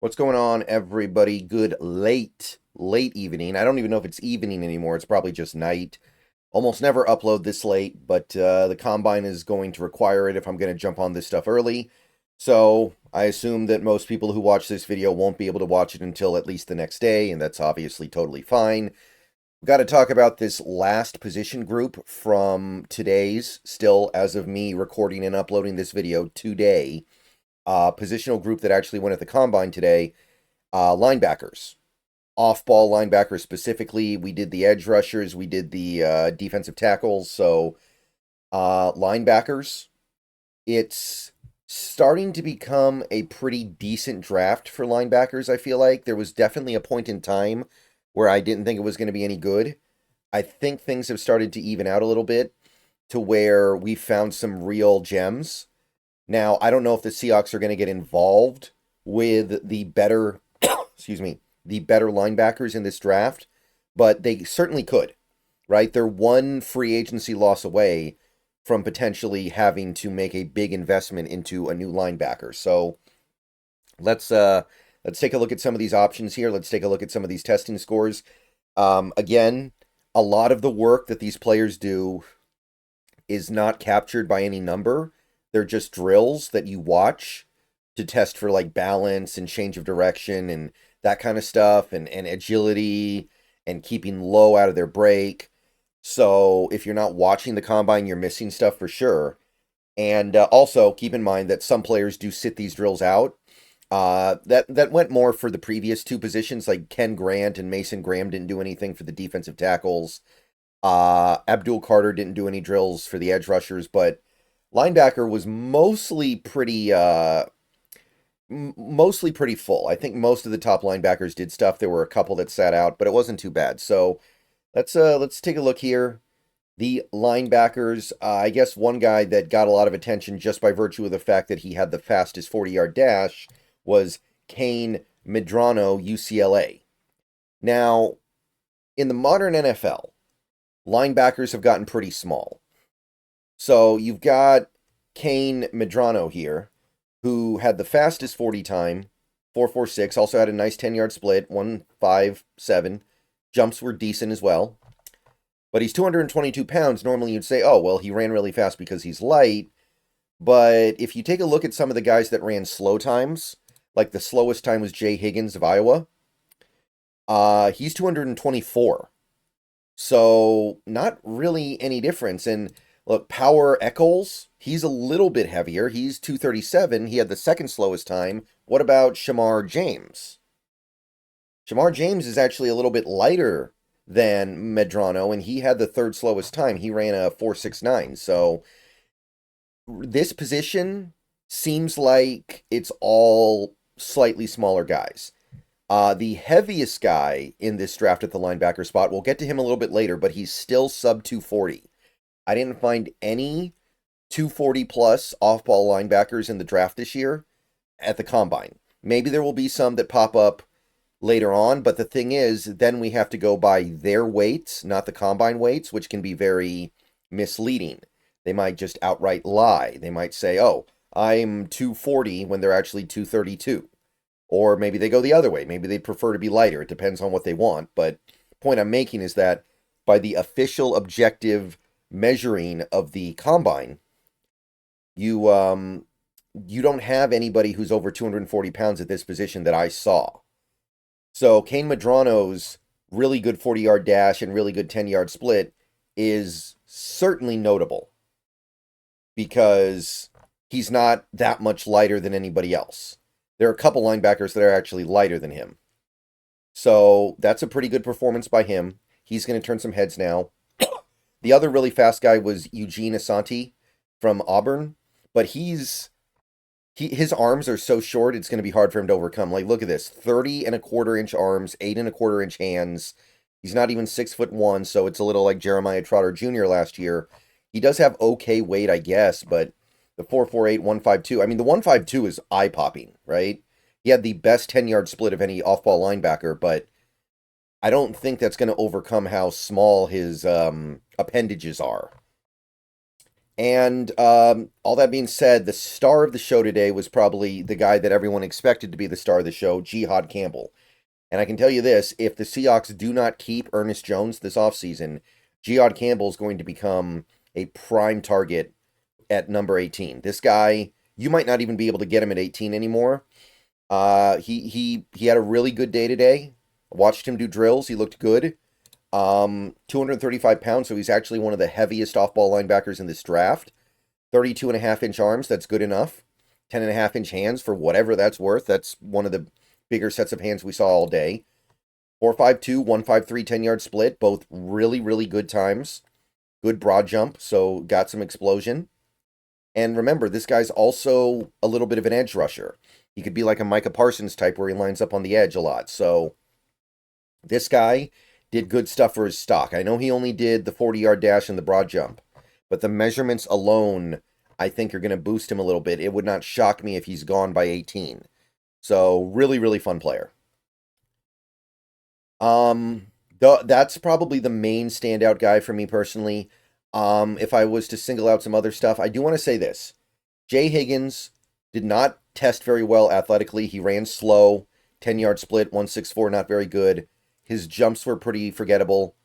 What's going on, everybody? Good late evening. I don't even know if it's evening anymore. It's probably just night. Almost never upload this late, but the Combine is going to require it if I'm going to jump on this stuff early. So I assume that most people who watch this video won't be able to watch it until at least the next day, and that's obviously totally fine. We've got to talk about this last position group from today's, still as of me recording and uploading this video today, positional group that actually went at the Combine today, linebackers. Off-ball linebackers specifically. We did the edge rushers. We did the defensive tackles. So, linebackers, it's starting to become a pretty decent draft for linebackers, I feel like. There was definitely a point in time where I didn't think it was going to be any good. I think things have started to even out a little bit to where we found some real gems. Now, I don't know if the Seahawks are going to get involved with the better, excuse me, the better linebackers in this draft, but they certainly could, right? They're one free agency loss away from potentially having to make a big investment into a new linebacker. So let's take a look at some of these options here. Let's take a look at some of these testing scores. Again, a lot of the work that these players do is not captured by any number. They're just drills that you watch to test for like balance and change of direction and that kind of stuff and agility and keeping low out of their break. So if you're not watching the Combine, you're missing stuff for sure. And also keep in mind that some players do sit these drills out. That went more for the previous two positions, like Ken Grant and Mason Graham didn't do anything for the defensive tackles. Abdul Carter didn't do any drills for the edge rushers, but linebacker was mostly pretty full. I think most of the top linebackers did stuff. There were a couple that sat out, but it wasn't too bad. So let's take a look here. The linebackers, I guess one guy that got a lot of attention just by virtue of the fact that he had the fastest 40-yard dash was Kain Medrano, UCLA. Now, in the modern NFL, linebackers have gotten pretty small. So you've got Kain Medrano here, who had the fastest 40 time, 4.46, also had a nice 10-yard split, 1.57. Jumps were decent as well. But he's 222 pounds. Normally you'd say, oh, well, he ran really fast because he's light. But if you take a look at some of the guys that ran slow times, like the slowest time was Jay Higgins of Iowa, he's 224. So not really any difference. And look, Power Eccles, he's a little bit heavier. He's 237. He had the second slowest time. What about Shamar James? Shamar James is actually a little bit lighter than Medrano, and he had the third slowest time. He ran a 4.69. So this position seems like it's all slightly smaller guys. The heaviest guy in this draft at the linebacker spot, we'll get to him a little bit later, but he's still sub 240. I didn't find any 240 plus off-ball linebackers in the draft this year at the Combine. Maybe there will be some that pop up later on, but the thing is, then we have to go by their weights, not the Combine weights, which can be very misleading. They might just outright lie. They might say, oh, I'm 240 when they're actually 232. Or maybe they go the other way. Maybe they prefer to be lighter. It depends on what they want. But the point I'm making is that by the official objective measuring of the Combine, you don't have anybody who's over 240 pounds at this position that I saw. So Kain Medrano's really good 40-yard dash and really good 10-yard split is certainly notable because he's not that much lighter than anybody else. There are a couple linebackers that are actually lighter than him. So that's a pretty good performance by him. He's going to turn some heads now. The other really fast guy was Eugene Asante from Auburn, but his arms are so short, it's going to be hard for him to overcome. Like, look at this, 30.25-inch arms, 8.25-inch hands. He's not even 6'1", so it's a little like Jeremiah Trotter Jr. last year. He does have okay weight, I guess, but the 4.48, 152. I mean, the 152 is eye-popping, right? He had the best 10-yard split of any off-ball linebacker, but I don't think that's going to overcome how small his appendages are. And all that being said, the star of the show today was probably the guy that everyone expected to be the star of the show, Jihaad Campbell. And I can tell you this, if the Seahawks do not keep Ernest Jones this offseason, Jihaad Campbell is going to become a prime target at number 18. This guy, you might not even be able to get him at 18 anymore. He had a really good day today. Watched him do drills. He looked good. 235 pounds, so he's actually one of the heaviest off-ball linebackers in this draft. 32.5-inch arms, that's good enough. 10.5-inch hands for whatever that's worth. That's one of the bigger sets of hands we saw all day. 4.52, 1.53, 10-yard split, both really, really good times. Good broad jump, so got some explosion. And remember, this guy's also a little bit of an edge rusher. He could be like a Micah Parsons type where he lines up on the edge a lot. So this guy did good stuff for his stock. I know he only did the 40-yard dash and the broad jump, but the measurements alone, I think, are going to boost him a little bit. It would not shock me if he's gone by 18. So really, really fun player. That's probably the main standout guy for me personally. If I was to single out some other stuff, I do want to say this. Jay Higgins did not test very well athletically. He ran slow, 10-yard split, 1.64, not very good. His jumps were pretty forgettable.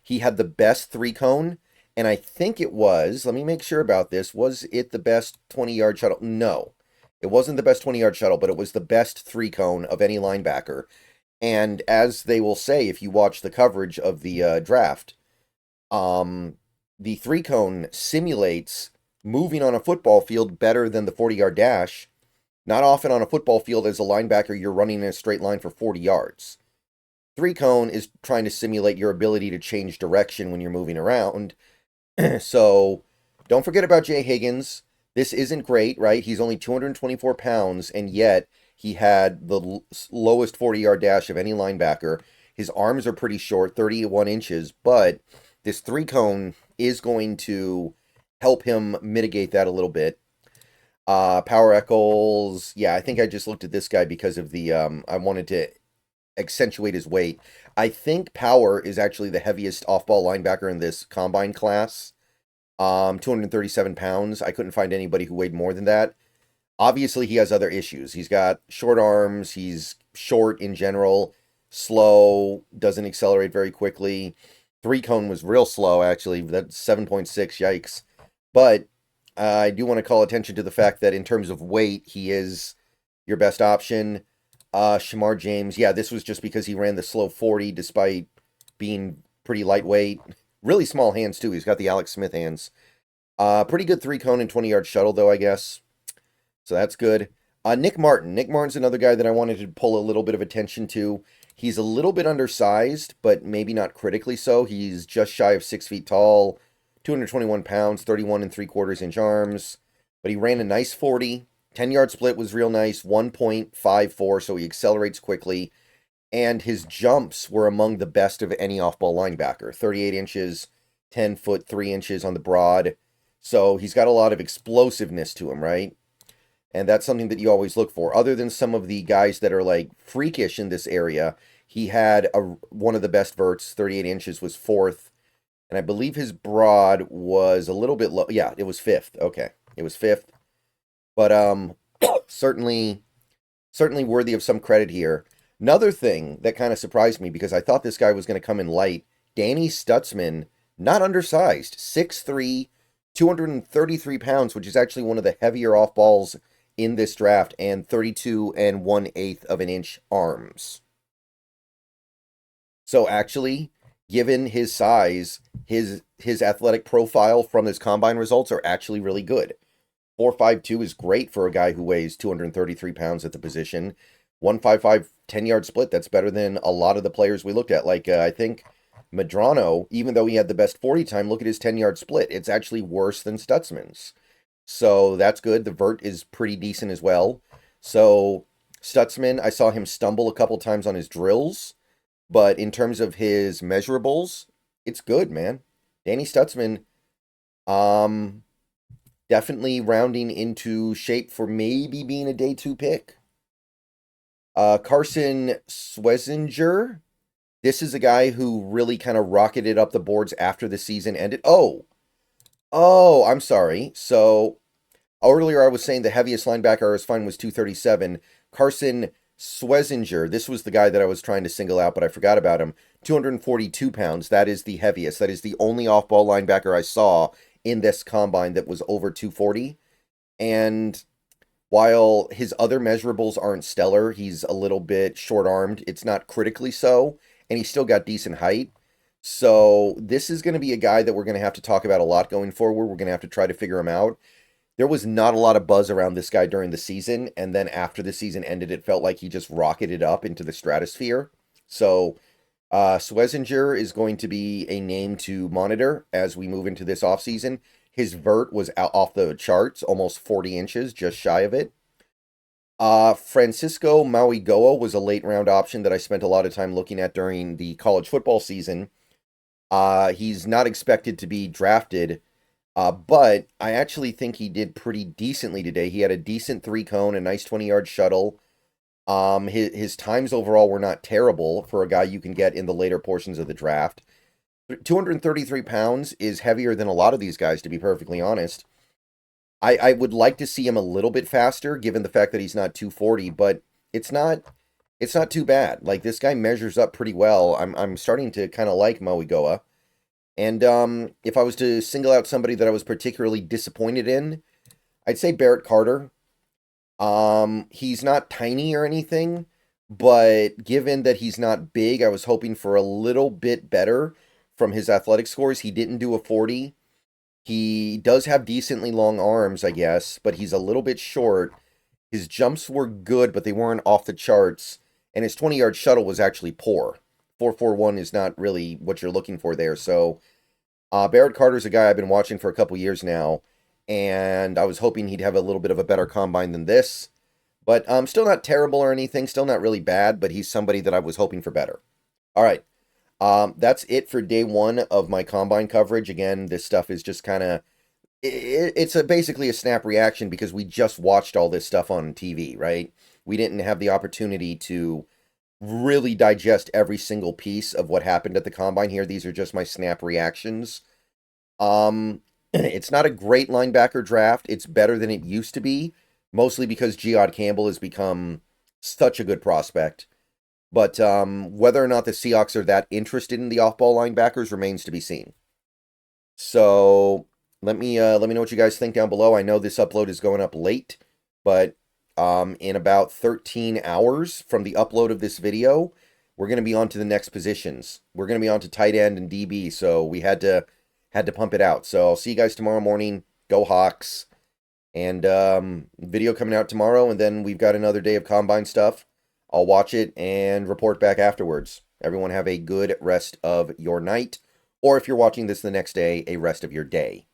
He had the best 3-cone, and I think it was, let me make sure about this, was it the best 20-yard shuttle? No, it wasn't the best 20-yard shuttle, but it was the best 3-cone of any linebacker. And as they will say, if you watch the coverage of the draft, the 3-cone simulates moving on a football field better than the 40-yard dash. Not often on a football field as a linebacker, you're running in a straight line for 40 yards. 3-cone is trying to simulate your ability to change direction when you're moving around. So don't forget about Jay Higgins. This isn't great, right? He's only 224 pounds, and yet he had the lowest 40-yard dash of any linebacker. His arms are pretty short, 31 inches, but this 3-cone is going to help him mitigate that a little bit. Power Eccles, yeah, I think I just looked at this guy because of the, I wanted to accentuate his weight. I think Power is actually the heaviest off-ball linebacker in this combine class. 237 pounds. I couldn't find anybody who weighed more than that. Obviously, he has other issues. He's got short arms. He's short in general, slow, doesn't accelerate very quickly. 3-cone was real slow, actually. That's 7.6, yikes. But I do want to call attention to the fact that in terms of weight, he is your best option. Shamar James, yeah, this was just because he ran the slow 40 despite being pretty lightweight. Really small hands, too. He's got the Alex Smith hands. Pretty good 3-cone and 20-yard shuttle, though, I guess. So that's good. Nick Martin. Nick Martin's another guy that I wanted to pull a little bit of attention to. He's a little bit undersized, but maybe not critically so. He's just shy of 6 feet tall, 221 pounds, 31.75-inch arms. But he ran a nice 40. 10-yard split was real nice, 1.54, so he accelerates quickly. And his jumps were among the best of any off-ball linebacker. 38 inches, 10 foot 3 inches on the broad. So he's got a lot of explosiveness to him, right? And that's something that you always look for. Other than some of the guys that are like freakish in this area, he had one of the best verts, 38 inches was 4th. And I believe his broad was a little bit low. Yeah, it was 5th. Okay, it was 5th. But certainly worthy of some credit here. Another thing that kind of surprised me because I thought this guy was going to come in light, Danny Stutsman, not undersized, 6'3", 233 pounds, which is actually one of the heavier off balls in this draft, and 32 1/8 of an inch arms. So actually, given his size, his athletic profile from his combine results are actually really good. 4.52 is great for a guy who weighs 233 pounds at the position. 1.55 10-yard split, that's better than a lot of the players we looked at. Like, I think Medrano, even though he had the best 40 time, look at his 10-yard split. It's actually worse than Stutsman's. So that's good. The vert is pretty decent as well. So Stutsman, I saw him stumble a couple times on his drills. But in terms of his measurables, it's good, man. Danny Stutsman, definitely rounding into shape for maybe being a day 2 pick. Carson Swesinger. This is a guy who really kind of rocketed up the boards after the season ended. Oh, Oh, I'm sorry. So earlier I was saying the heaviest linebacker I was finding was 237. Carson Schwezinger, this was the guy that I was trying to single out, but I forgot about him. 242 pounds. That is the heaviest. That is the only off-ball linebacker I saw in this combine that was over 240. And while his other measurables aren't stellar, he's a little bit short-armed. It's not critically so, and he's still got decent height. So this is going to be a guy that we're going to have to talk about a lot going forward. We're going to have to try to figure him out. There was not a lot of buzz around this guy during the season, and then after the season ended, it felt like he just rocketed up into the stratosphere. So Schwezinger is going to be a name to monitor as we move into this offseason. His vert was out off the charts, almost 40 inches, just shy of it. Francisco Mauigoa was a late round option that I spent a lot of time looking at during the college football season. He's not expected to be drafted, but I actually think he did pretty decently today. He had a decent three cone, a nice 20-yard shuttle. His times overall were not terrible for a guy you can get in the later portions of the draft. 233 pounds is heavier than a lot of these guys, to be perfectly honest. I would like to see him a little bit faster, given the fact that he's not 240, but it's not it's not too bad. Like this guy measures up pretty well. I'm starting to kind of like Moigoa. And if I was to single out somebody that I was particularly disappointed in, I'd say Barrett Carter. He's not tiny or anything, but given that he's not big, I was hoping for a little bit better from his athletic scores. He didn't do a 40. He does have decently long arms, I guess, but he's a little bit short. His jumps were good, but they weren't off the charts, and his 20-yard shuttle was actually poor. 4.41 is not really what you're looking for there. So, Barrett Carter's a guy I've been watching for a couple years now, and I was hoping he'd have a little bit of a better combine than this. But still not terrible or anything, still not really bad, but he's somebody that I was hoping for better. All right. That's it for day one of my combine coverage. Again, this stuff is just kind of it's basically a snap reaction because we just watched all this stuff on TV, right? We didn't have the opportunity to really digest every single piece of what happened at the combine here. These are just my snap reactions. It's not a great linebacker draft. It's better than it used to be, mostly because Jihaad Campbell has become such a good prospect. But whether or not the Seahawks are that interested in the off-ball linebackers remains to be seen. So let me know what you guys think down below. I know this upload is going up late, but in about 13 hours from the upload of this video, we're going to be on to the next positions. We're going to be on to tight end and DB, so we had to pump it out. So I'll see you guys tomorrow morning. Go Hawks. And video coming out tomorrow, and then we've got another day of combine stuff. I'll watch it and report back afterwards. Everyone have a good rest of your night, or if you're watching this the next day, a rest of your day.